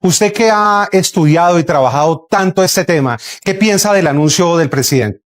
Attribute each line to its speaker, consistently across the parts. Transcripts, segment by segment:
Speaker 1: Usted que ha estudiado y trabajado tanto este tema, ¿qué piensa del anuncio del presidente?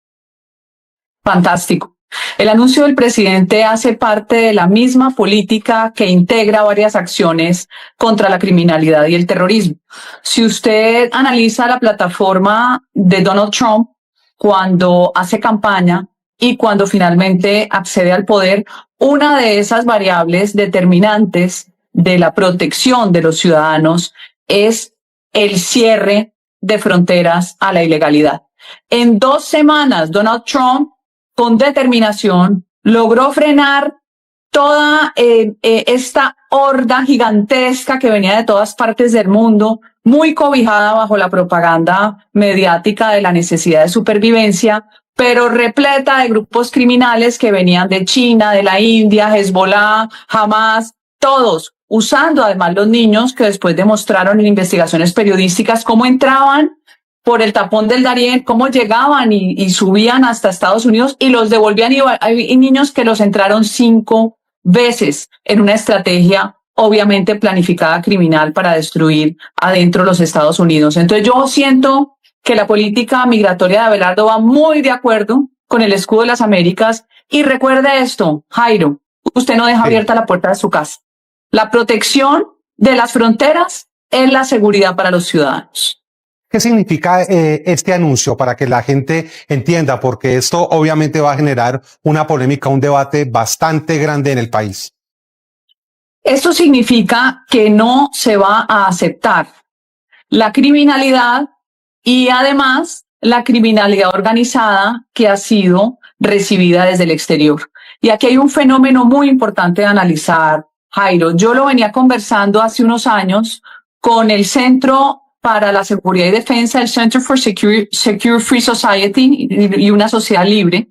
Speaker 2: Fantástico. El anuncio del presidente hace parte de la misma política que integra varias acciones contra la criminalidad y el terrorismo. Si usted analiza la plataforma de Donald Trump cuando hace campaña y cuando finalmente accede al poder, una de esas variables determinantes de la protección de los ciudadanos es el cierre de fronteras a la ilegalidad. En 2 semanas, Donald Trump, con determinación, logró frenar toda esta horda gigantesca que venía de todas partes del mundo, muy cobijada bajo la propaganda mediática de la necesidad de supervivencia, pero repleta de grupos criminales que venían de China, de la India, Hezbollah, Hamas, todos usando además los niños, que después demostraron en investigaciones periodísticas cómo entraban por el tapón del Darién, cómo llegaban y subían hasta Estados Unidos y los devolvían, y hay niños que los entraron 5 veces en una estrategia obviamente planificada criminal para destruir adentro los Estados Unidos. Entonces yo siento que la política migratoria de Abelardo va muy de acuerdo con el escudo de las Américas, y recuerde esto, Jairo, usted no deja abierta la puerta de su casa. La protección de las fronteras es la seguridad para los ciudadanos.
Speaker 1: ¿Qué significa este anuncio para que la gente entienda? Porque esto obviamente va a generar una polémica, un debate bastante grande en el país.
Speaker 2: Esto significa que no se va a aceptar la criminalidad y además la criminalidad organizada que ha sido recibida desde el exterior. Y aquí hay un fenómeno muy importante de analizar, Jairo. Yo lo venía conversando hace unos años con el Centro para la Seguridad y Defensa, el Center for Secure Free Society y una sociedad libre,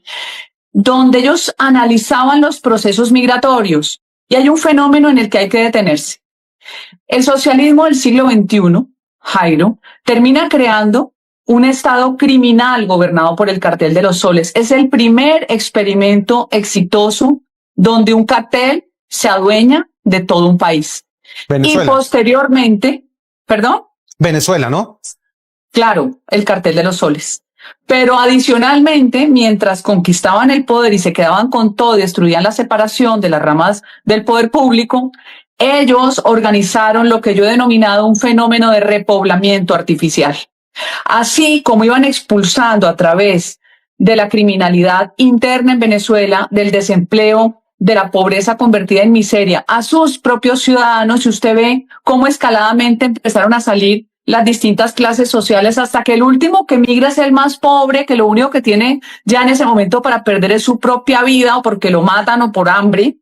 Speaker 2: donde ellos analizaban los procesos migratorios. Y hay un fenómeno en el que hay que detenerse. El socialismo del siglo XXI, Jairo, termina creando un estado criminal gobernado por el cartel de los soles. Es el primer experimento exitoso donde un cartel se adueña de todo un país.
Speaker 1: Venezuela.
Speaker 2: Y posteriormente, ¿perdón?
Speaker 1: Venezuela, ¿no?
Speaker 2: Claro, el cartel de los soles. Pero adicionalmente, mientras conquistaban el poder y se quedaban con todo y destruían la separación de las ramas del poder público, ellos organizaron lo que yo he denominado un fenómeno de repoblamiento artificial. Así como iban expulsando a través de la criminalidad interna en Venezuela, del desempleo, de la pobreza convertida en miseria a sus propios ciudadanos, y usted ve cómo escaladamente empezaron a salir las distintas clases sociales hasta que el último que migra es el más pobre, que lo único que tiene ya en ese momento para perder es su propia vida, o porque lo matan o por hambre.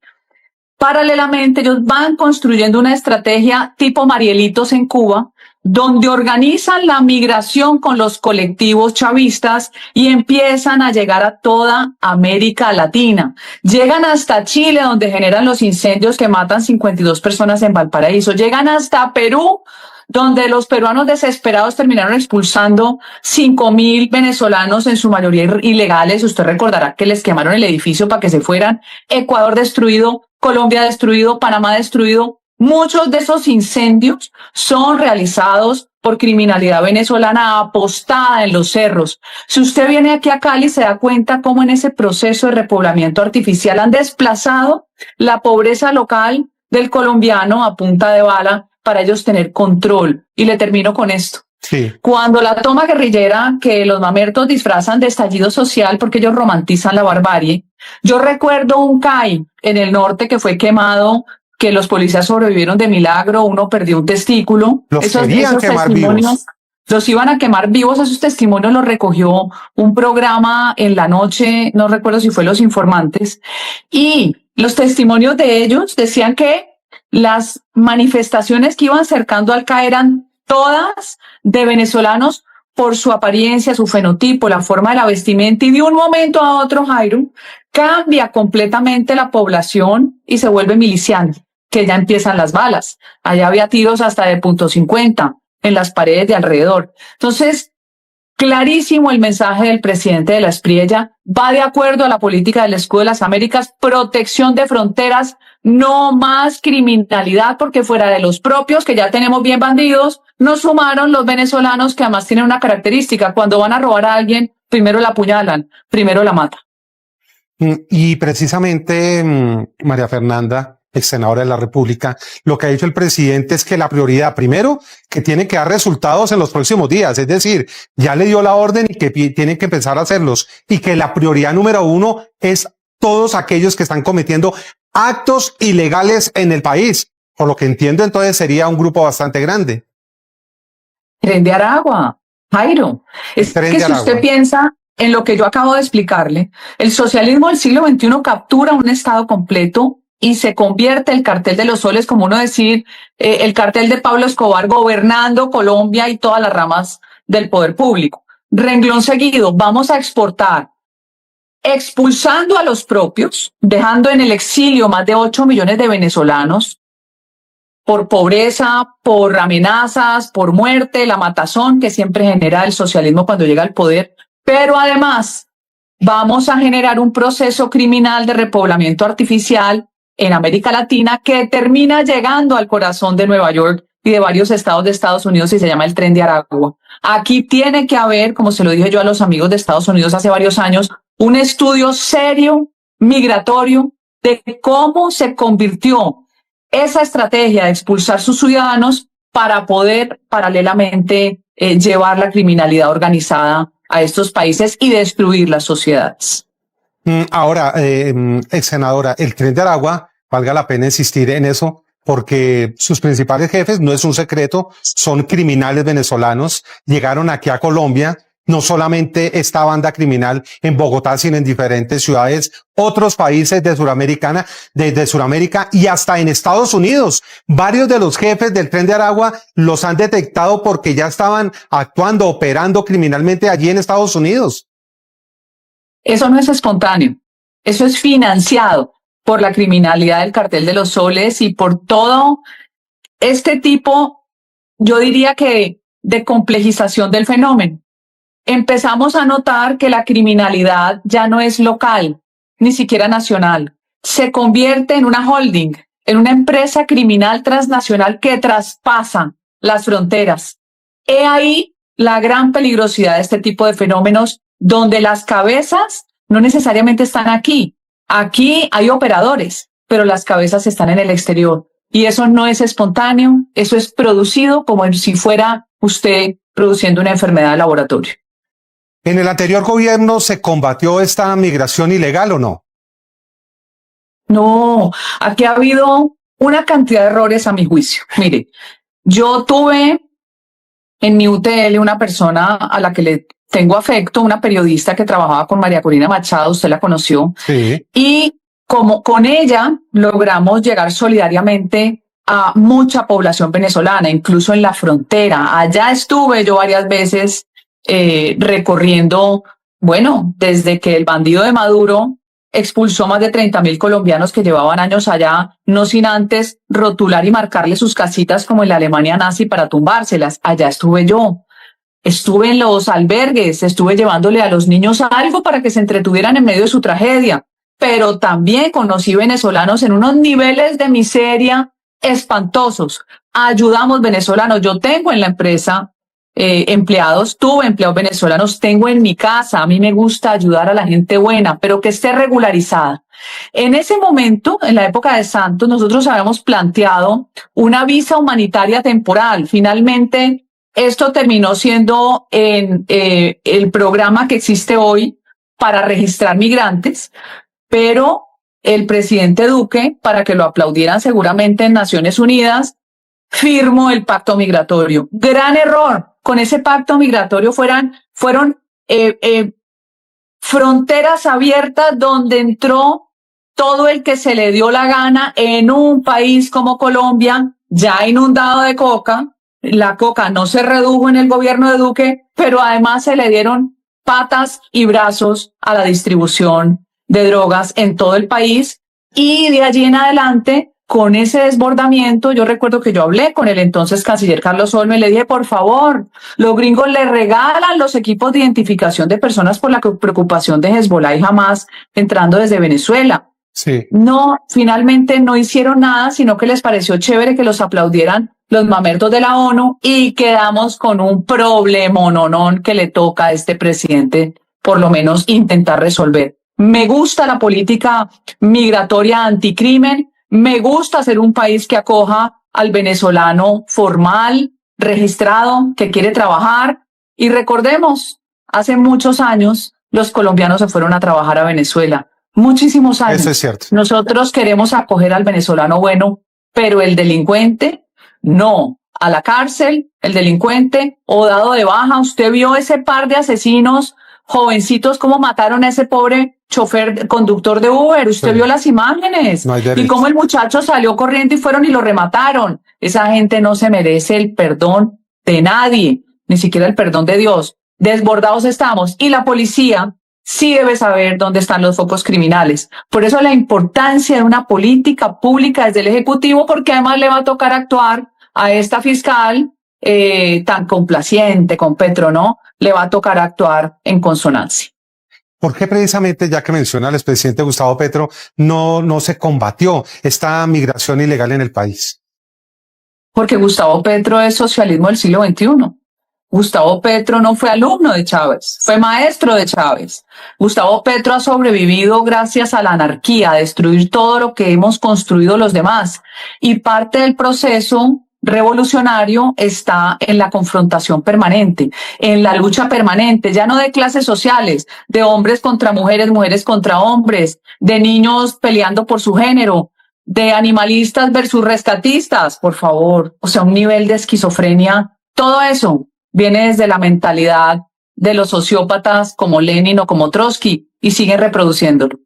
Speaker 2: Paralelamente, ellos van construyendo una estrategia tipo Marielitos en Cuba, donde organizan la migración con los colectivos chavistas y empiezan a llegar a toda América Latina. Llegan hasta Chile, donde generan los incendios que matan 52 personas en Valparaíso. Llegan hasta Perú, donde los peruanos desesperados terminaron expulsando 5.000 venezolanos, en su mayoría ilegales. Usted recordará que les quemaron el edificio para que se fueran. Ecuador destruido, Colombia destruido, Panamá destruido. Muchos de esos incendios son realizados por criminalidad venezolana apostada en los cerros. Si usted viene aquí a Cali, se da cuenta cómo en ese proceso de repoblamiento artificial han desplazado la pobreza local del colombiano a punta de bala para ellos tener control. Y le termino con esto.
Speaker 1: Sí.
Speaker 2: Cuando la toma guerrillera, que los mamertos disfrazan de estallido social porque ellos romantizan la barbarie, yo recuerdo un CAI en el norte que fue quemado, que los policías sobrevivieron de milagro, uno perdió un testículo.
Speaker 1: Los querían quemar vivos.
Speaker 2: Los iban a quemar vivos. Esos testimonios los recogió un programa en la noche, no recuerdo si fue Los Informantes, y los testimonios de ellos decían que las manifestaciones que iban acercando al CAI eran todas de venezolanos por su apariencia, su fenotipo, la forma de la vestimenta, y de un momento a otro, Jairo, cambia completamente la población y se vuelve miliciana, que ya empiezan las balas. Allá había tiros hasta de .50 en las paredes de alrededor. Entonces, clarísimo el mensaje del presidente de la Espriella, va de acuerdo a la política del escudo de las Américas, protección de fronteras, no más criminalidad, porque fuera de los propios, que ya tenemos bien bandidos, nos sumaron los venezolanos, que además tienen una característica: cuando van a robar a alguien, primero la apuñalan, primero la matan.
Speaker 1: Y precisamente, María Fernanda, ex senadora de la República, lo que ha dicho el presidente es que la prioridad, primero, que tiene que dar resultados en los próximos días, es decir, ya le dio la orden y que tienen que empezar a hacerlos, y que la prioridad número uno es todos aquellos que están cometiendo actos ilegales en el país. Por lo que entiendo, entonces sería un grupo bastante grande.
Speaker 2: Tren de Aragua, Jairo. Es que si usted piensa en lo que yo acabo de explicarle, el socialismo del siglo XXI captura un Estado completo y se convierte el cartel de los soles, como uno decir, el cartel de Pablo Escobar gobernando Colombia y todas las ramas del poder público. Renglón seguido, vamos a exportar, expulsando a los propios, dejando en el exilio más de 8 millones de venezolanos por pobreza, por amenazas, por muerte, la matazón que siempre genera el socialismo cuando llega al poder. Pero además vamos a generar un proceso criminal de repoblamiento artificial en América Latina que termina llegando al corazón de Nueva York y de varios estados de Estados Unidos, y se llama el Tren de Aragua. Aquí tiene que haber, como se lo dije yo a los amigos de Estados Unidos hace varios años, un estudio serio, migratorio, de cómo se convirtió esa estrategia de expulsar sus ciudadanos para poder paralelamente llevar la criminalidad organizada a estos países y destruir las sociedades.
Speaker 1: Ahora, ex senadora, el Tren de Aragua, valga la pena insistir en eso, porque sus principales jefes, no es un secreto, son criminales venezolanos, llegaron aquí a Colombia. No solamente esta banda criminal en Bogotá, sino en diferentes ciudades, otros países de Sudamérica y hasta en Estados Unidos. Varios de los jefes del Tren de Aragua los han detectado porque ya estaban actuando, operando criminalmente allí en Estados Unidos.
Speaker 2: Eso no es espontáneo, eso es financiado por la criminalidad del cartel de los soles y por todo este tipo, yo diría que de complejización del fenómeno. Empezamos a notar que la criminalidad ya no es local, ni siquiera nacional. Se convierte en una holding, en una empresa criminal transnacional que traspasa las fronteras. He ahí la gran peligrosidad de este tipo de fenómenos, donde las cabezas no necesariamente están aquí. Aquí hay operadores, pero las cabezas están en el exterior. Y eso no es espontáneo, eso es producido como si fuera usted produciendo una enfermedad de laboratorio.
Speaker 1: ¿En el anterior gobierno se combatió esta migración ilegal o no?
Speaker 2: No, aquí ha habido una cantidad de errores a mi juicio. Mire, yo tuve en mi UTL una persona a la que le tengo afecto, una periodista que trabajaba con María Corina Machado, usted la conoció,
Speaker 1: sí.
Speaker 2: Y como con ella logramos llegar solidariamente a mucha población venezolana, incluso en la frontera. Allá estuve yo varias veces recorriendo, bueno, desde que el bandido de Maduro expulsó más de 30.000 colombianos que llevaban años allá, no sin antes rotular y marcarle sus casitas como en la Alemania nazi para tumbárselas. Allá estuve yo. Estuve en los albergues, estuve llevándole a los niños algo para que se entretuvieran en medio de su tragedia, pero también conocí venezolanos en unos niveles de miseria espantosos. Ayudamos venezolanos. Yo tengo en la empresa empleados, tuve empleados venezolanos, tengo en mi casa. A mí me gusta ayudar a la gente buena, pero que esté regularizada. En ese momento, en la época de Santos, nosotros habíamos planteado una visa humanitaria temporal. Finalmente, esto terminó siendo el programa que existe hoy para registrar migrantes, pero el presidente Duque, para que lo aplaudieran seguramente en Naciones Unidas, firmó el pacto migratorio. Gran error. Con ese pacto migratorio fueron fronteras abiertas donde entró todo el que se le dio la gana en un país como Colombia, ya inundado de coca. La coca no se redujo en el gobierno de Duque, pero además se le dieron patas y brazos a la distribución de drogas en todo el país. Y de allí en adelante, con ese desbordamiento, yo recuerdo que yo hablé con el entonces canciller Carlos Olmo y le dije, por favor, los gringos le regalan los equipos de identificación de personas por la preocupación de Hezbollah y Hamas entrando desde Venezuela.
Speaker 1: Sí.
Speaker 2: No, finalmente no hicieron nada, sino que les pareció chévere que los aplaudieran los mamertos de la ONU y quedamos con un problemononón que le toca a este presidente por lo menos intentar resolver. Me gusta la política migratoria anticrimen, me gusta ser un país que acoja al venezolano formal, registrado, que quiere trabajar. Y recordemos, hace muchos años los colombianos se fueron a trabajar a Venezuela. Muchísimos años.
Speaker 1: Eso es cierto.
Speaker 2: Nosotros queremos acoger al venezolano bueno, pero el delincuente, no. A la cárcel, el delincuente, o dado de baja. Usted vio ese par de asesinos jovencitos cómo mataron a ese pobre chofer, conductor de Uber. Usted vio las imágenes.
Speaker 1: No hay
Speaker 2: y cómo el muchacho salió corriendo y fueron y lo remataron. Esa gente no se merece el perdón de nadie, ni siquiera el perdón de Dios. Desbordados estamos. Y la policía sí debe saber dónde están los focos criminales. Por eso la importancia de una política pública desde el Ejecutivo, porque además le va a tocar actuar a esta fiscal tan complaciente con Petro, ¿no? Le va a tocar actuar en consonancia.
Speaker 1: ¿Por qué precisamente, ya que menciona al expresidente Gustavo Petro, no se combatió esta migración ilegal en el país?
Speaker 2: Porque Gustavo Petro es socialismo del siglo XXI. Gustavo Petro no fue alumno de Chávez, fue maestro de Chávez. Gustavo Petro ha sobrevivido gracias a la anarquía, a destruir todo lo que hemos construido los demás. Y parte del proceso revolucionario está en la confrontación permanente, en la lucha permanente, ya no de clases sociales, de hombres contra mujeres, mujeres contra hombres, de niños peleando por su género, de animalistas versus rescatistas, por favor. O sea, un nivel de esquizofrenia. Todo eso viene desde la mentalidad de los sociópatas como Lenin o como Trotsky y siguen reproduciéndolo.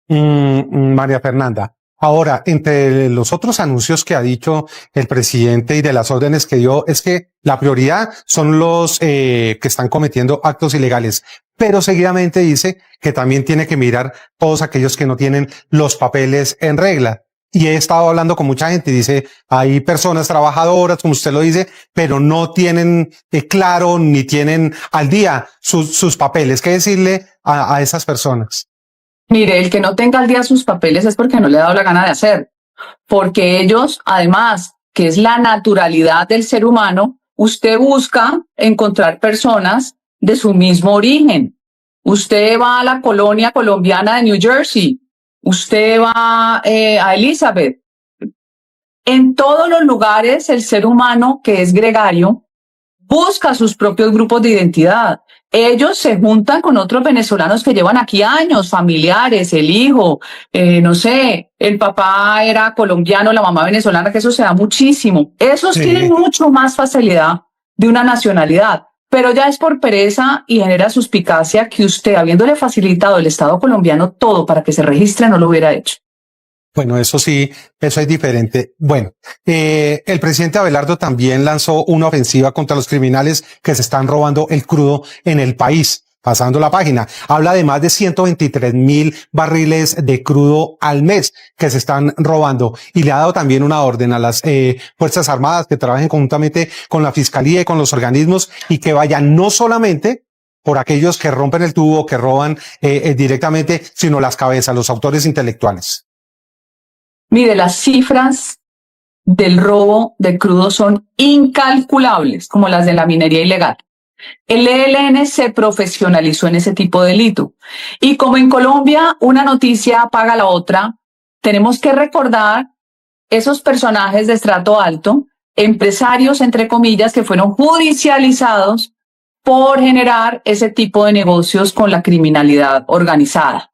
Speaker 1: María Fernanda, ahora, entre los otros anuncios que ha dicho el presidente y de las órdenes que dio, es que la prioridad son los que están cometiendo actos ilegales, pero seguidamente dice que también tiene que mirar todos aquellos que no tienen los papeles en regla. Y he estado hablando con mucha gente y dice, hay personas trabajadoras, como usted lo dice, pero no tienen claro ni tienen al día sus papeles. ¿Qué decirle a esas personas?
Speaker 2: Mire, el que no tenga al día sus papeles es porque no le ha dado la gana de hacer. Porque ellos, además, que es la naturalidad del ser humano, usted busca encontrar personas de su mismo origen. Usted va a la colonia colombiana de New Jersey. Usted va a Elizabeth. En todos los lugares, el ser humano, que es gregario, busca sus propios grupos de identidad. Ellos se juntan con otros venezolanos que llevan aquí años, familiares, el hijo, no sé, el papá era colombiano, la mamá venezolana, que eso se da muchísimo. Esos tienen mucho más facilidad de una nacionalidad, pero ya es por pereza y genera suspicacia que usted, habiéndole facilitado el Estado colombiano todo para que se registre, no lo hubiera hecho.
Speaker 1: Bueno, eso sí, eso es diferente. Bueno, el presidente Abelardo también lanzó una ofensiva contra los criminales que se están robando el crudo en el país. Pasando la página, habla de más de 123,000 barriles de crudo al mes que se están robando y le ha dado también una orden a las Fuerzas Armadas que trabajen conjuntamente con la Fiscalía y con los organismos y que vayan no solamente por aquellos que rompen el tubo, que roban directamente, sino las cabezas, los autores intelectuales.
Speaker 2: Mire, las cifras del robo de crudo son incalculables, como las de la minería ilegal. El ELN se profesionalizó en ese tipo de delito. Y como en Colombia una noticia apaga la otra, tenemos que recordar esos personajes de estrato alto, empresarios, entre comillas, que fueron judicializados por generar ese tipo de negocios con la criminalidad organizada.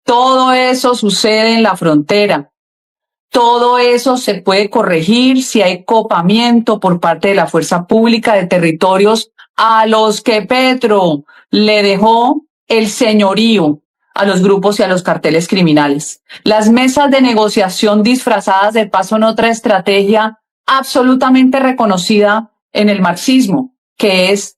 Speaker 2: Todo eso sucede en la frontera. Todo eso se puede corregir si hay copamiento por parte de la fuerza pública de territorios a los que Petro le dejó el señorío a los grupos y a los carteles criminales. Las mesas de negociación disfrazadas de paso en otra estrategia absolutamente reconocida en el marxismo, que es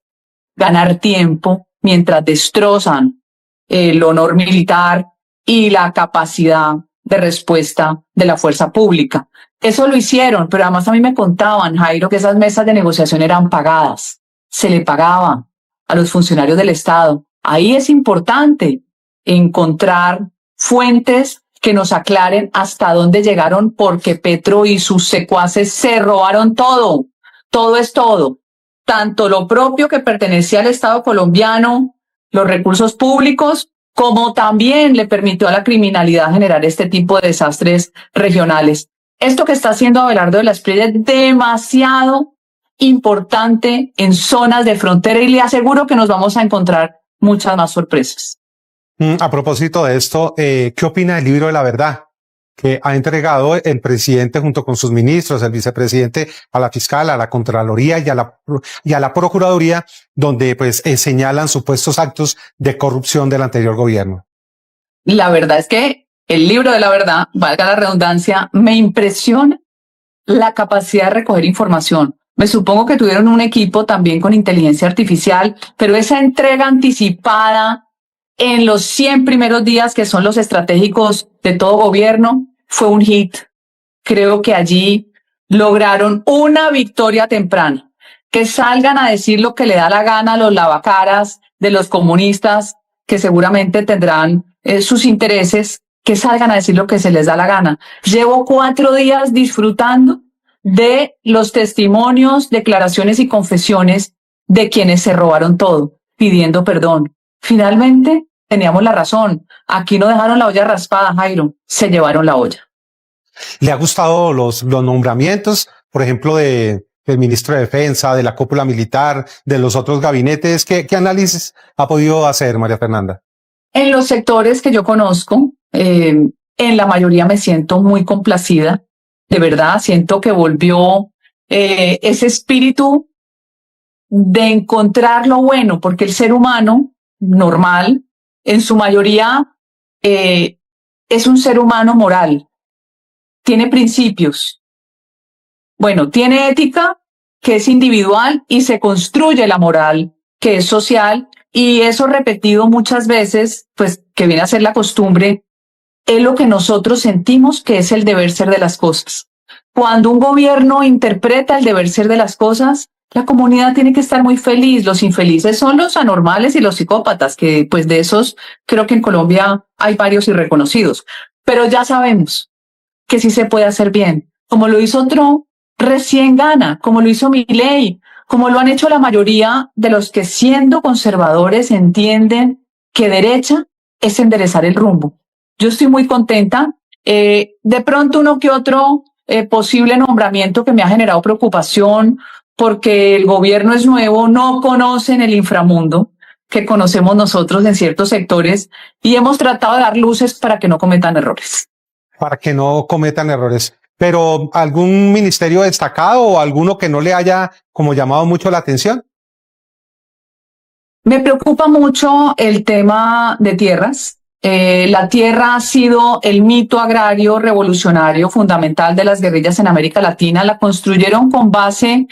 Speaker 2: ganar tiempo mientras destrozan el honor militar y la capacidad de respuesta de la fuerza pública. Eso lo hicieron, pero además a mí me contaban, Jairo, que esas mesas de negociación eran pagadas. Se le pagaba a los funcionarios del Estado. Ahí es importante encontrar fuentes que nos aclaren hasta dónde llegaron, porque Petro y sus secuaces se robaron todo. Todo es todo. Tanto lo propio que pertenecía al Estado colombiano, los recursos públicos, como también le permitió a la criminalidad generar este tipo de desastres regionales. Esto que está haciendo Abelardo de la Espriella es demasiado importante en zonas de frontera y le aseguro que nos vamos a encontrar muchas más sorpresas.
Speaker 1: A propósito de esto, ¿qué opina del libro de la verdad que ha entregado el presidente junto con sus ministros, el vicepresidente, a la fiscal, a la Contraloría y a la Procuraduría, donde pues señalan supuestos actos de corrupción del anterior gobierno?
Speaker 2: La verdad es que el libro de la verdad, valga la redundancia, me impresiona la capacidad de recoger información. Me supongo que tuvieron un equipo también con inteligencia artificial, pero esa entrega anticipada en los 100 primeros días, que son los estratégicos de todo gobierno, fue un hit. Creo que allí lograron una victoria temprana. Que salgan a decir lo que le da la gana a los lavacaras de los comunistas, que seguramente tendrán sus intereses, que salgan a decir lo que se les da la gana. Llevo 4 días disfrutando de los testimonios, declaraciones y confesiones de quienes se robaron todo, pidiendo perdón. Finalmente, teníamos la razón. Aquí no dejaron la olla raspada, Jairo, se llevaron la olla.
Speaker 1: ¿Le ha gustado los nombramientos, por ejemplo, del ministro de Defensa, de la cúpula militar, de los otros gabinetes? ¿Qué análisis ha podido hacer, María Fernanda?
Speaker 2: En los sectores que yo conozco, en la mayoría me siento muy complacida. De verdad, siento que volvió ese espíritu de encontrar lo bueno, porque el ser humano normal, en su mayoría, es un ser humano moral, tiene principios. Bueno, tiene ética, que es individual, y se construye la moral, que es social, y eso repetido muchas veces, pues que viene a ser la costumbre, es lo que nosotros sentimos que es el deber ser de las cosas. Cuando un gobierno interpreta el deber ser de las cosas, la comunidad tiene que estar muy feliz. Los infelices son los anormales y los psicópatas, que pues de esos creo que en Colombia hay varios irreconocidos. Pero ya sabemos que sí se puede hacer bien. Como lo hizo Trump, recién gana, como lo hizo Milei, como lo han hecho la mayoría de los que siendo conservadores entienden que derecha es enderezar el rumbo. Yo estoy muy contenta. De pronto uno que otro posible nombramiento que me ha generado preocupación porque el gobierno es nuevo, no conocen el inframundo que conocemos nosotros en ciertos sectores y hemos tratado de dar luces para que no cometan errores.
Speaker 1: Para que no cometan errores. Pero ¿algún ministerio destacado o alguno que no le haya como llamado mucho la atención?
Speaker 2: Me preocupa mucho el tema de tierras. La tierra ha sido el mito agrario revolucionario fundamental de las guerrillas en América Latina. La construyeron con base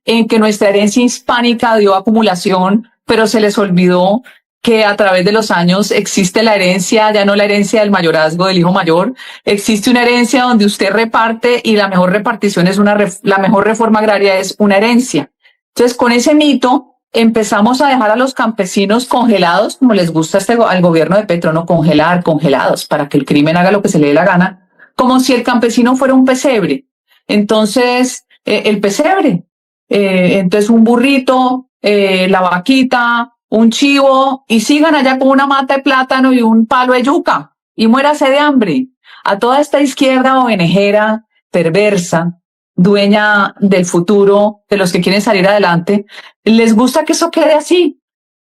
Speaker 2: en que nuestra herencia hispánica dio acumulación, pero se les olvidó que a través de los años existe la herencia, ya no la herencia del mayorazgo del hijo mayor, existe una herencia donde usted reparte y la mejor repartición es la mejor reforma agraria es una herencia. Entonces, con ese mito empezamos a dejar a los campesinos congelados, como les gusta al gobierno de Petro, no congelados, para que el crimen haga lo que se le dé la gana, como si el campesino fuera un pesebre. Entonces, el pesebre, entonces un burrito, la vaquita, un chivo, y sigan allá con una mata de plátano y un palo de yuca, y muérase de hambre. A toda esta izquierda ONGera, perversa, dueña del futuro de los que quieren salir adelante, les gusta que eso quede así,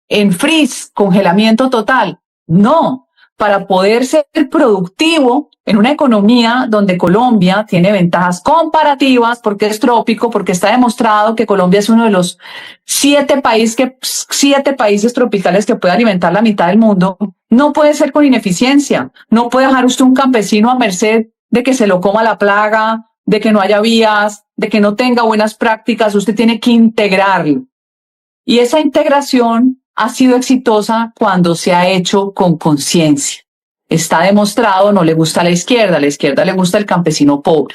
Speaker 2: en freeze, congelamiento total. No, para poder ser productivo en una economía donde Colombia tiene ventajas comparativas, porque es trópico, porque está demostrado que Colombia es uno de los 7 países tropicales que puede alimentar la mitad del mundo, no puede ser con ineficiencia. No puede dejar usted un campesino a merced de que se lo coma la plaga, de que no haya vías, de que no tenga buenas prácticas. Usted tiene que integrarlo. Y esa integración ha sido exitosa cuando se ha hecho con conciencia. Está demostrado, no le gusta a la izquierda le gusta el campesino pobre.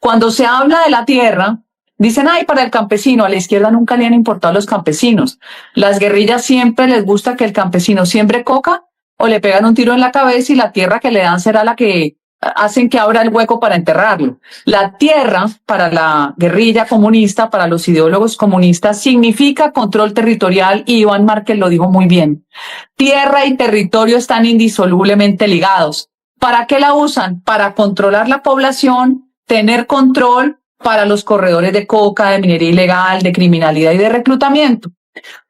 Speaker 2: Cuando se habla de la tierra, dicen, ay, para el campesino, a la izquierda nunca le han importado los campesinos. Las guerrillas siempre les gusta que el campesino siembre coca, o le pegan un tiro en la cabeza y la tierra que le dan será la que hacen que abra el hueco para enterrarlo. La tierra para la guerrilla comunista, para los ideólogos comunistas, significa control territorial y Iván Márquez lo dijo muy bien. Tierra y territorio están indisolublemente ligados. ¿Para qué la usan? Para controlar la población, tener control para los corredores de coca, de minería ilegal, de criminalidad y de reclutamiento.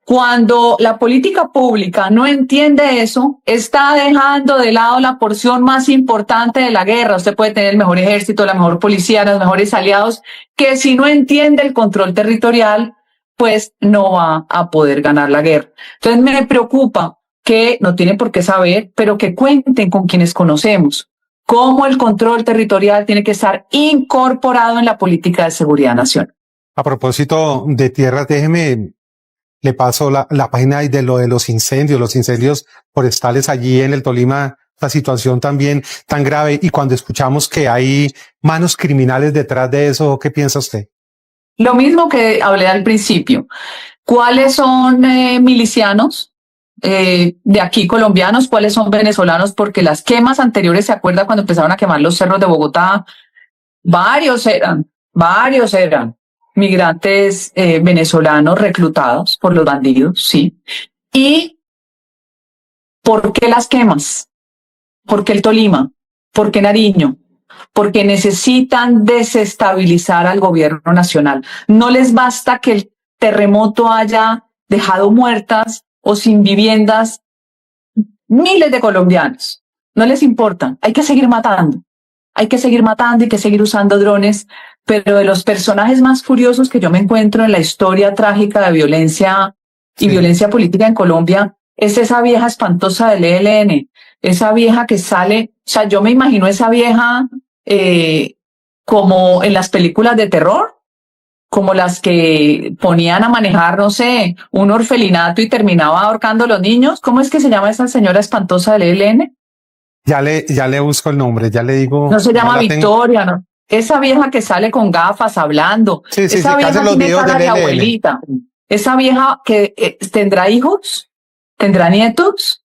Speaker 2: Cuando la política pública no entiende eso, está dejando de lado la porción más importante de la guerra. Usted puede tener el mejor ejército, la mejor policía, los mejores aliados, que si no entiende el control territorial, pues no va a poder ganar la guerra. Entonces me preocupa que no tienen por qué saber, pero que cuenten con quienes conocemos cómo el control territorial tiene que estar incorporado en la política de seguridad nacional.
Speaker 1: A propósito de tierras, déjeme, le paso la página de lo de los incendios forestales allí en el Tolima, la situación también tan grave. Y cuando escuchamos que hay manos criminales detrás de eso, ¿qué piensa usted?
Speaker 2: Lo mismo que hablé al principio. ¿Cuáles son milicianos de aquí colombianos? ¿Cuáles son venezolanos? Porque las quemas anteriores, ¿se acuerda cuando empezaron a quemar los cerros de Bogotá? Varios eran migrantes venezolanos reclutados por los bandidos, sí. ¿Y por qué las quemas? ¿Por qué el Tolima? ¿Por qué Nariño? Porque necesitan desestabilizar al gobierno nacional. No les basta que el terremoto haya dejado muertas o sin viviendas miles de colombianos. No les importa. Hay que seguir matando. Hay que seguir matando, hay que seguir usando drones. Pero de los personajes más curiosos que yo me encuentro en la historia trágica de violencia y violencia política en Colombia es esa vieja espantosa del ELN, esa vieja que sale, o sea, yo me imagino esa vieja como en las películas de terror, como las que ponían a manejar, no sé, un orfelinato y terminaba ahorcando a los niños. ¿Cómo es que se llama esa señora espantosa del ELN?
Speaker 1: Ya le busco el nombre, ya le digo.
Speaker 2: No se llama Victoria, ¿no? Esa vieja que sale con gafas hablando. Esa vieja tiene cara de abuelita. Esa vieja que tendrá hijos, tendrá nietos.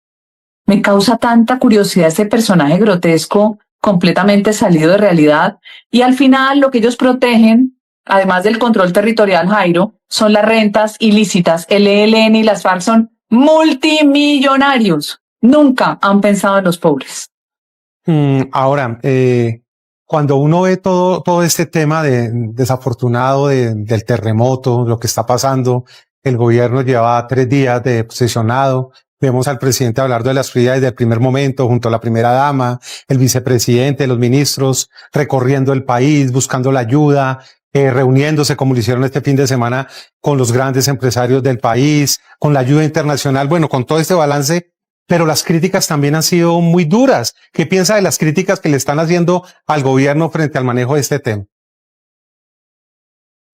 Speaker 2: Me causa tanta curiosidad ese personaje grotesco, completamente salido de realidad. Y al final lo que ellos protegen, además del control territorial, Jairo, son las rentas ilícitas. El ELN y las FARC son multimillonarios. Nunca han pensado en los pobres.
Speaker 1: Ahora, cuando uno ve todo este tema desafortunado del terremoto, lo que está pasando, el gobierno lleva 3 días de posesionado, vemos al presidente hablar de las prioridades del primer momento junto a la primera dama, el vicepresidente, los ministros recorriendo el país, buscando la ayuda, reuniéndose como lo hicieron este fin de semana con los grandes empresarios del país, con la ayuda internacional, bueno, con todo este balance. Pero las críticas también han sido muy duras. ¿Qué piensa de las críticas que le están haciendo al gobierno frente al manejo de este tema?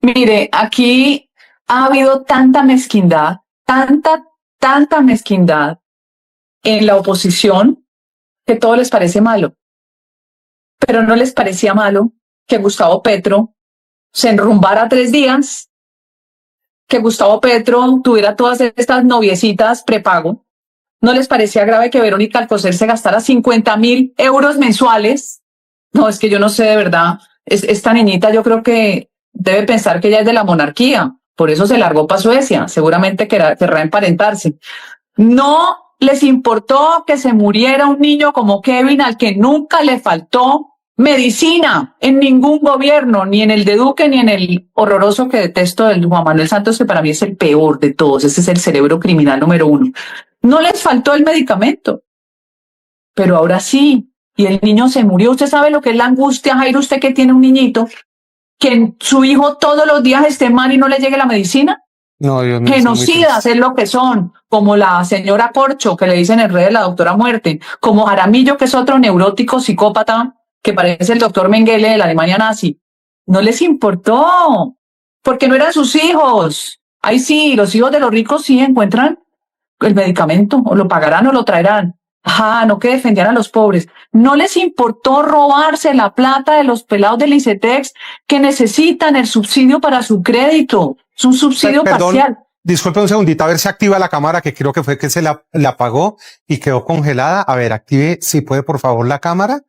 Speaker 2: Mire, aquí ha habido tanta mezquindad, tanta mezquindad en la oposición que todo les parece malo. Pero no les parecía malo que Gustavo Petro se enrumbara 3 días, que Gustavo Petro tuviera todas estas noviecitas prepago. ¿No les parecía grave que Verónica Alcocer se gastara 50.000 euros mensuales? No, es que yo no sé de verdad. Esta niñita yo creo que debe pensar que ella es de la monarquía. Por eso se largó para Suecia. Seguramente querrá emparentarse. No les importó que se muriera un niño como Kevin, al que nunca le faltó medicina en ningún gobierno, ni en el de Duque, ni en el horroroso que detesto del Juan Manuel Santos, que para mí es el peor de todos. Ese es el cerebro criminal número 1. No les faltó el medicamento, pero ahora sí, y el niño se murió. ¿Usted sabe lo que es la angustia, Jairo? Usted que tiene un niñito, que su hijo todos los días esté mal y no le llegue la medicina.
Speaker 1: No, Dios mío,
Speaker 2: genocidas es lo que son, como la señora Corcho, que le dicen en redes la doctora Muerte, como Jaramillo, que es otro neurótico psicópata, que parece el doctor Mengele de la Alemania nazi. No les importó, porque no eran sus hijos. Ahí sí, los hijos de los ricos sí encuentran el medicamento, o lo pagarán o lo traerán. No que defendían a los pobres. No les importó robarse la plata de los pelados del ICETEX que necesitan el subsidio para su crédito. Es un subsidio parcial.
Speaker 1: disculpe un segundito, a ver si activa la cámara, que creo que fue que la apagó y quedó congelada. A ver, active, si puede, por favor, la cámara.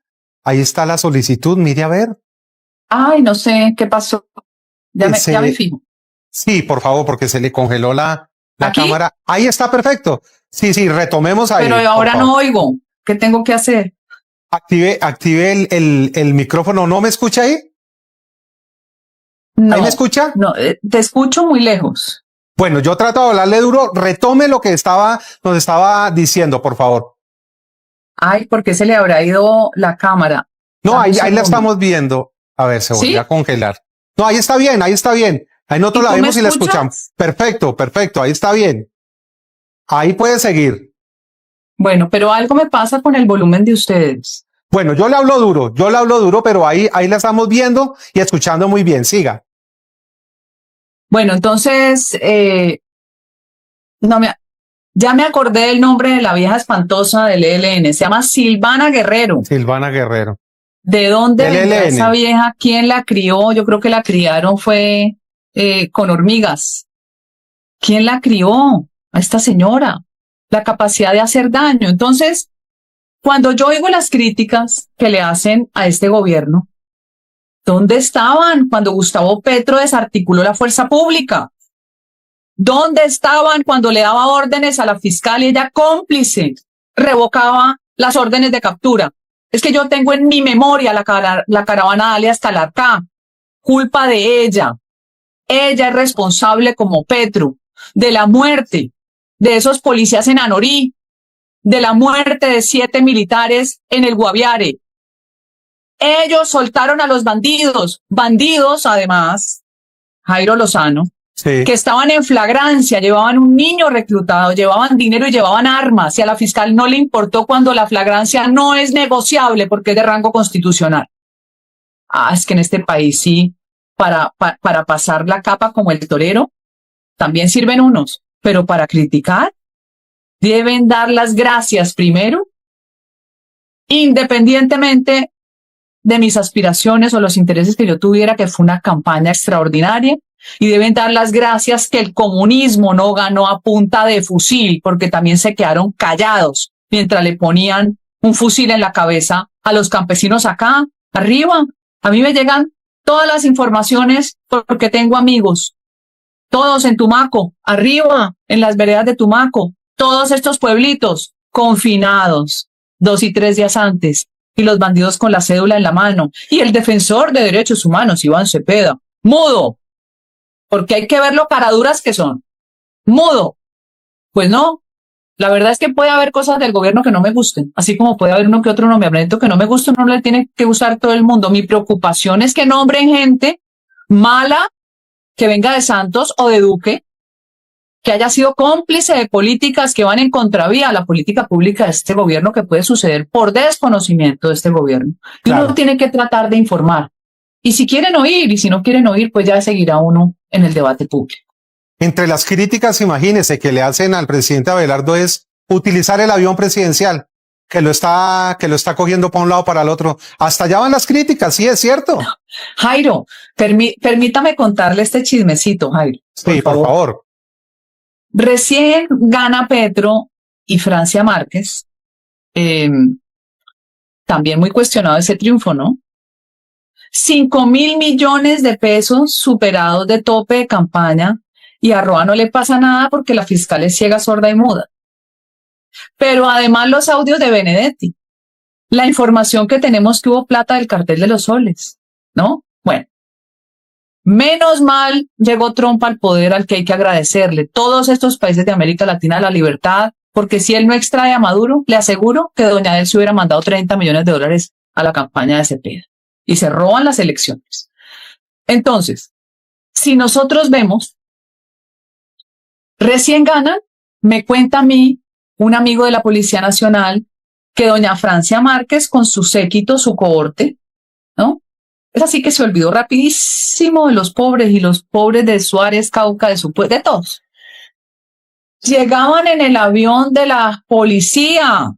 Speaker 1: Ahí está la solicitud, mire a ver.
Speaker 2: Ay, no sé qué pasó. Ya me fijo.
Speaker 1: Sí, por favor, porque se le congeló la
Speaker 2: ¿Aquí?
Speaker 1: cámara. Ahí está perfecto. Sí, retomemos ahí.
Speaker 2: Pero ahora no oigo. ¿Qué tengo que hacer?
Speaker 1: Active el micrófono. ¿No me escucha ahí?
Speaker 2: No,
Speaker 1: ¿Ahí me escucha?
Speaker 2: no, te escucho muy lejos.
Speaker 1: Bueno, yo trato de hablarle duro. Retome lo que nos estaba diciendo, por favor.
Speaker 2: Ay, ¿por qué se le habrá ido la cámara?
Speaker 1: No, ahí la estamos viendo. A ver, se volvió a congelar. No, ahí está bien, ahí está bien. Ahí nosotros la vemos y la escuchamos. Perfecto, ahí está bien. Ahí puede seguir.
Speaker 2: Bueno, pero algo me pasa con el volumen de ustedes.
Speaker 1: Bueno, yo le hablo duro, pero ahí la estamos viendo y escuchando muy bien. Siga.
Speaker 2: Bueno, entonces, ya me acordé del nombre de la vieja espantosa del ELN. Se llama Silvana Guerrero.
Speaker 1: Silvana Guerrero.
Speaker 2: ¿De dónde vendrá esa vieja? ¿Quién la crió? Yo creo que la criaron fue con hormigas. ¿Quién la crió? A esta señora. La capacidad de hacer daño. Entonces, cuando yo oigo las críticas que le hacen a este gobierno, ¿dónde estaban cuando Gustavo Petro desarticuló la fuerza pública? ¿Dónde estaban cuando le daba órdenes a la fiscal y ella cómplice revocaba las órdenes de captura? Es que yo tengo en mi memoria la caravana alias Calarcá. Culpa de ella. Ella es responsable como Petro de la muerte de esos policías en Anorí, de la muerte de 7 militares en el Guaviare. Ellos soltaron a los bandidos además, Jairo Lozano, que estaban en flagrancia, llevaban un niño reclutado, llevaban dinero y llevaban armas, y a la fiscal no le importó cuando la flagrancia no es negociable porque es de rango constitucional. Es que en este país sí, para pasar la capa como el torero, también sirven unos, pero para criticar, deben dar las gracias primero, independientemente de mis aspiraciones o los intereses que yo tuviera, que fue una campaña extraordinaria, y deben dar las gracias que el comunismo no ganó a punta de fusil, porque también se quedaron callados mientras le ponían un fusil en la cabeza a los campesinos acá, arriba. A mí me llegan todas las informaciones porque tengo amigos, todos en Tumaco, arriba, en las veredas de Tumaco, todos estos pueblitos confinados 2 y 3 días antes, y los bandidos con la cédula en la mano, y el defensor de derechos humanos, Iván Cepeda, mudo, porque hay que ver lo caraduras que son, mudo. Pues no, la verdad es que puede haber cosas del gobierno que no me gusten, así como puede haber uno que otro nombramiento que no me guste, no le tiene que gustar todo el mundo. Mi preocupación es que nombren gente mala, que venga de Santos o de Duque, que haya sido cómplice de políticas que van en contravía a la política pública de este gobierno, que puede suceder por desconocimiento de este gobierno. Y uno tiene que tratar de informar. Y si quieren oír, y si no quieren oír, pues ya seguirá uno en el debate público.
Speaker 1: Entre las críticas, imagínese, que le hacen al presidente Abelardo es utilizar el avión presidencial, que lo está cogiendo para un lado para el otro. Hasta allá van las críticas, sí, es cierto.
Speaker 2: Jairo, permítame contarle este chismecito, Jairo.
Speaker 1: Sí, por favor.
Speaker 2: Recién gana Petro y Francia Márquez, también muy cuestionado ese triunfo, ¿no? 5.000 millones de pesos superados de tope de campaña, y a Roa no le pasa nada porque la fiscal es ciega, sorda y muda. Pero además los audios de Benedetti, la información que tenemos que hubo plata del cartel de los soles, ¿no? Bueno. Menos mal llegó Trump al poder, al que hay que agradecerle. Todos estos países de América Latina la libertad, porque si él no extrae a Maduro, le aseguro que doña Delcy hubiera mandado 30 millones de dólares a la campaña de Cepeda. Y se roban las elecciones. Entonces, si nosotros vemos, recién ganan, me cuenta a mí un amigo de la Policía Nacional que doña Francia Márquez con su séquito, su cohorte, ¿no? Es así que se olvidó rapidísimo de los pobres, y los pobres de Suárez, Cauca, de todos. Llegaban en el avión de la policía,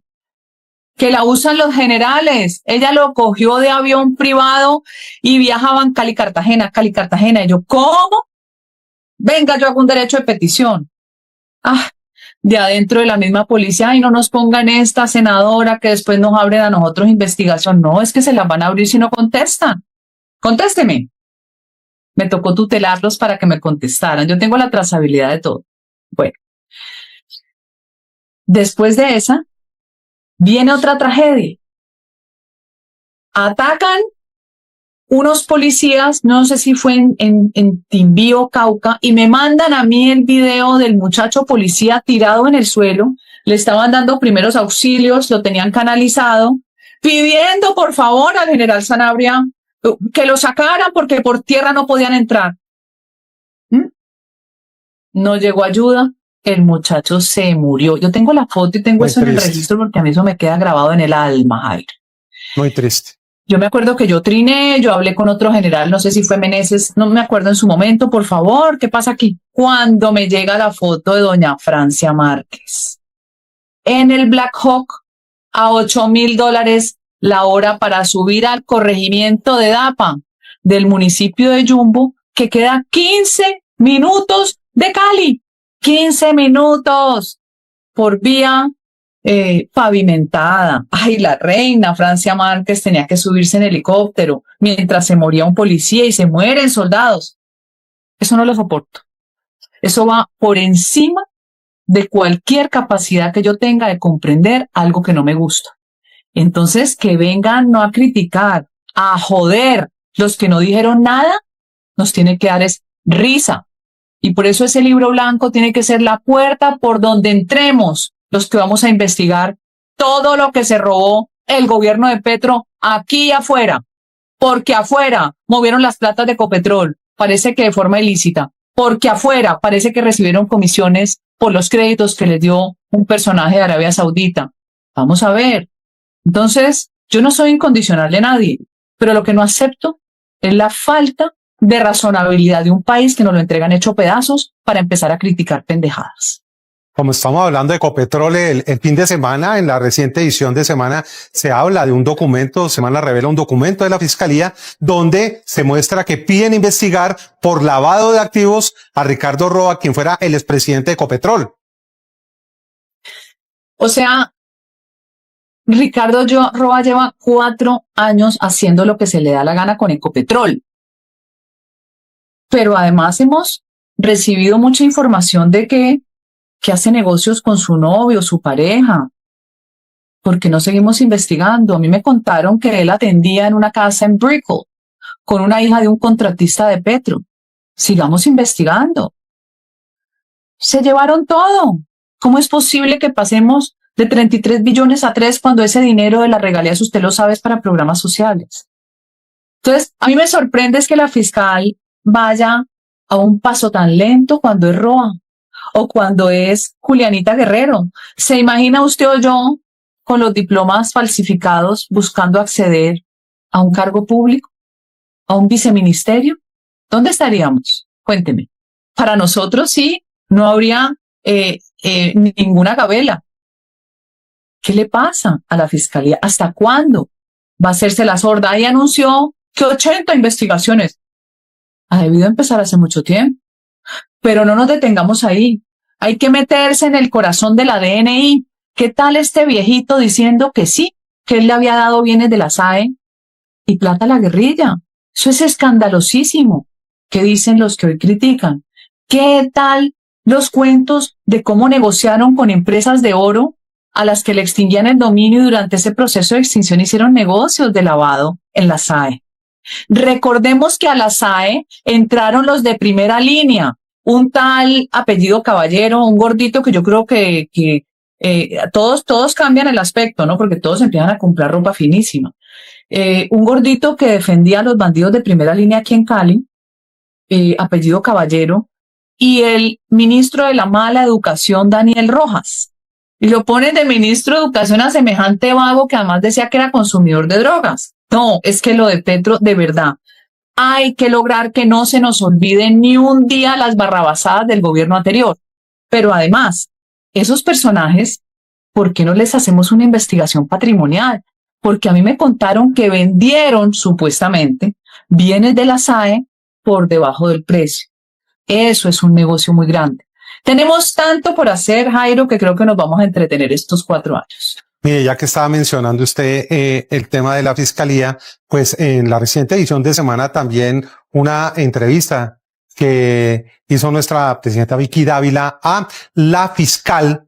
Speaker 2: que la usan los generales. Ella lo cogió de avión privado y viajaban Cali-Cartagena. Y yo, ¿cómo? venga, yo hago un derecho de petición. Ah, de adentro de la misma policía, ay, no nos pongan esta senadora que después nos abren a nosotros investigación. No, es que se las van a abrir si no contestan. Contésteme. Me tocó tutelarlos para que me contestaran. Yo tengo la trazabilidad de todo. Bueno, después de esa, viene otra tragedia. Atacan unos policías, no sé si fue en Timbío, Cauca, y me mandan a mí el video del muchacho policía tirado en el suelo. Le estaban dando primeros auxilios, lo tenían canalizado, pidiendo por favor al general Sanabria que lo sacaran porque por tierra no podían entrar. No llegó ayuda, el muchacho se murió. Yo tengo la foto y tengo
Speaker 1: Muy
Speaker 2: eso en el
Speaker 1: triste.
Speaker 2: registro porque a mí eso me queda grabado en el alma, Jairo.
Speaker 1: Muy triste.
Speaker 2: Yo me acuerdo que yo triné, yo hablé con otro general, no sé si fue Meneses, no me acuerdo en su momento, por favor, ¿qué pasa aquí? Cuando me llega la foto de doña Francia Márquez en el Black Hawk a $8,000 la hora para subir al corregimiento de Dapa del municipio de Yumbo, que queda 15 minutos de Cali, 15 minutos por vía pavimentada. Ay, la reina Francia Márquez tenía que subirse en helicóptero mientras se moría un policía y se mueren soldados. Eso no lo soporto. Eso va por encima de cualquier capacidad que yo tenga de comprender algo que no me gusta. Entonces, que vengan no a criticar, a joder los que no dijeron nada, nos tiene que dar es risa. Y por eso ese libro blanco tiene que ser la puerta por donde entremos los que vamos a investigar todo lo que se robó el gobierno de Petro aquí afuera, porque afuera movieron las platas de Ecopetrol, parece que de forma ilícita, porque afuera parece que recibieron comisiones por los créditos que les dio un personaje de Arabia Saudita. Vamos a ver. Entonces, yo no soy incondicional de nadie, pero lo que no acepto es la falta de razonabilidad de un país que nos lo entregan hecho pedazos para empezar a criticar pendejadas.
Speaker 1: Como estamos hablando de Ecopetrol, el fin de semana, en la reciente edición de Semana, se habla de un documento, Semana revela un documento de la Fiscalía, donde se muestra que piden investigar por lavado de activos a Ricardo Roa, quien fuera el expresidente de Ecopetrol.
Speaker 2: O sea, Ricardo Roa lleva 4 años haciendo lo que se le da la gana con Ecopetrol. Pero además hemos recibido mucha información de que hace negocios con su novio, su pareja. ¿Por qué no seguimos investigando? A mí me contaron que él atendía en una casa en Brickell con una hija de un contratista de Petro. Sigamos investigando. Se llevaron todo. ¿Cómo es posible que pasemos de 33 billones a 3 cuando ese dinero de las regalías, usted lo sabe, es para programas sociales? Entonces, a mí me sorprende es que la fiscal vaya a un paso tan lento cuando es Roa o cuando es Julianita Guerrero. ¿Se imagina usted o yo con los diplomas falsificados buscando acceder a un cargo público, a un viceministerio? ¿Dónde estaríamos? Cuénteme. Para nosotros sí, no habría ninguna gabela. ¿Qué le pasa a la fiscalía? ¿Hasta cuándo va a hacerse la sorda? Ahí anunció que 80 investigaciones. Ha debido empezar hace mucho tiempo. Pero no nos detengamos ahí. Hay que meterse en el corazón de la DNI. ¿Qué tal este viejito diciendo que sí, que él le había dado bienes de la SAE y plata a la guerrilla? Eso es escandalosísimo. ¿Qué dicen los que hoy critican? ¿Qué tal los cuentos de cómo negociaron con empresas de oro a las que le extinguían el dominio y durante ese proceso de extinción hicieron negocios de lavado en la SAE? Recordemos que a la SAE entraron los de primera línea, un tal apellido Caballero, un gordito que yo creo que todos cambian el aspecto, ¿no? Porque todos empiezan a comprar ropa finísima. Un gordito que defendía a los bandidos de primera línea aquí en Cali, apellido Caballero, y el ministro de la mala educación, Daniel Rojas. Y lo ponen de ministro de educación a semejante vago que además decía que era consumidor de drogas. No, es que lo de Petro, de verdad, hay que lograr que no se nos olvide ni un día las barrabasadas del gobierno anterior. Pero además, esos personajes, ¿por qué no les hacemos una investigación patrimonial? Porque a mí me contaron que vendieron, supuestamente, bienes de la SAE por debajo del precio. Eso es un negocio muy grande. Tenemos tanto por hacer, Jairo, que creo que nos vamos a entretener estos 4 años.
Speaker 1: Mire, ya que estaba mencionando usted el tema de la fiscalía, pues en la reciente edición de Semana también una entrevista que hizo nuestra presidenta Vicky Dávila a la fiscal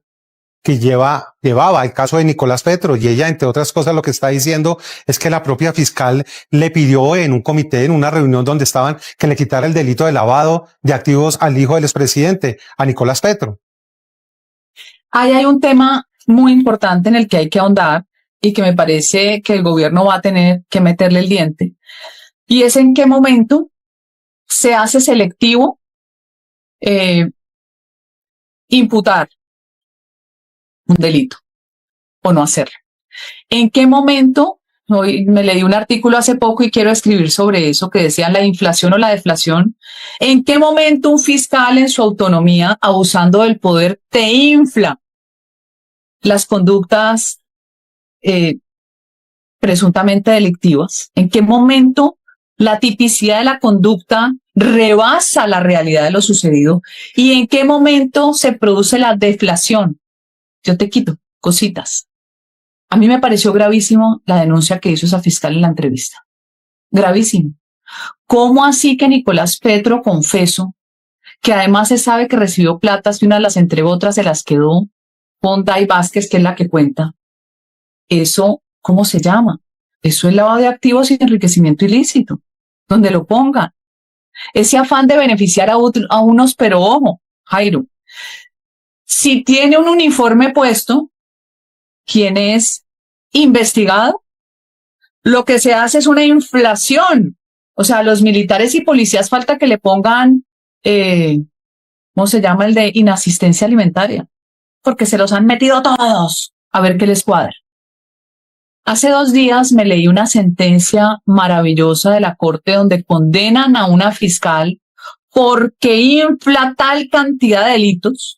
Speaker 1: que llevaba el caso de Nicolás Petro, y ella, entre otras cosas, lo que está diciendo es que la propia fiscal le pidió en un comité, en una reunión donde estaban, que le quitara el delito de lavado de activos al hijo del expresidente, a Nicolás Petro.
Speaker 2: Ahí hay un tema muy importante en el que hay que ahondar y que me parece que el gobierno va a tener que meterle el diente, y es en qué momento se hace selectivo imputar un delito o no hacerlo. ¿En qué momento? Hoy me leí un artículo hace poco y quiero escribir sobre eso, que decía la inflación o la deflación. ¿En qué momento un fiscal en su autonomía, abusando del poder, te infla las conductas presuntamente delictivas? ¿En qué momento la tipicidad de la conducta rebasa la realidad de lo sucedido? ¿Y en qué momento se produce la deflación? Yo te quito cositas. A mí me pareció gravísimo la denuncia que hizo esa fiscal en la entrevista. Gravísimo. ¿Cómo así que Nicolás Petro, confeso, que además se sabe que recibió platas y una de las entregó, otras se las quedó con Day Vázquez, que es la que cuenta? Eso, ¿cómo se llama? Eso es lavado de activos y enriquecimiento ilícito, donde lo pongan. Ese afán de beneficiar a unos, pero ojo, Jairo, si tiene un uniforme puesto, ¿quién es investigado? Lo que se hace es una inflación. O sea, los militares y policías falta que le pongan, ¿cómo se llama? El de inasistencia alimentaria, porque se los han metido todos a ver qué les cuadra. Hace 2 días me leí una sentencia maravillosa de la Corte donde condenan a una fiscal porque infla tal cantidad de delitos